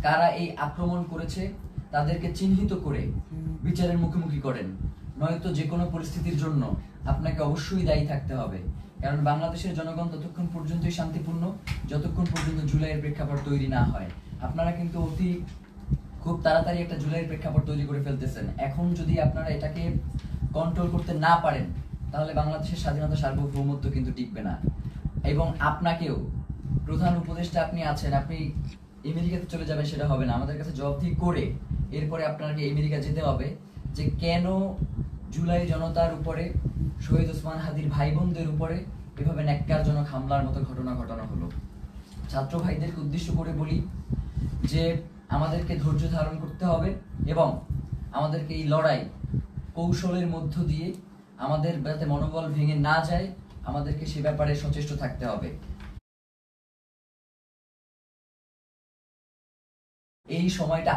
কারা এই আক্রমণ করেছে তাদেরকে চিহ্নিত করে বিচারের মুখোমুখি করেন, নয়তো যে কোনো পরিস্থিতির জন্য আপনাকে অবশ্যই দায়ী থাকতে হবে। কারণ বাংলাদেশের জনগণ ততক্ষণ পর্যন্তই শান্তিপূর্ণ যতক্ষণ পর্যন্ত জুলাইয়ের প্রেক্ষাপট তৈরি না হয়। আপনারা কিন্তু খুব তাড়াতাড়ি একটা জুলাইয়ের প্রেক্ষাপট তৈরি করে ফেলতেছেন। এখন যদি আপনারা এটাকে কন্ট্রোল করতে না পারেন তাহলে বাংলাদেশের স্বাধীনতা সার্বভৌমত্ব কিন্তু টিকবে না। এবং আপনাকেও, প্রধান উপদেষ্টা আপনি আছেন, আপনি আমেরিকাতে চলে যাবেন সেটা হবে না, আমাদের কাছে জবাবদিহি করে এরপরে আপনাকে আমেরিকা যেতে হবে যে কেন জুলাই জনতার উপরে, শহীদ ওসমান হাদির ভাই বোনদের উপরে এভাবে ন্যাক্কারজনক হামলার মতো ঘটনা ঘটানো হলো। ছাত্র ভাইদেরকে উদ্দেশ্য করে বলি যে আমাদেরকে ধৈর্য ধারণ করতে হবে এবং আমাদেরকে এই লড়াই কৌশলের মধ্য দিয়ে আমাদের যাতে মনোবল ভেঙে না যায় আমাদেরকে সে ব্যাপারে সচেষ্ট থাকতে হবে। এই সময়টা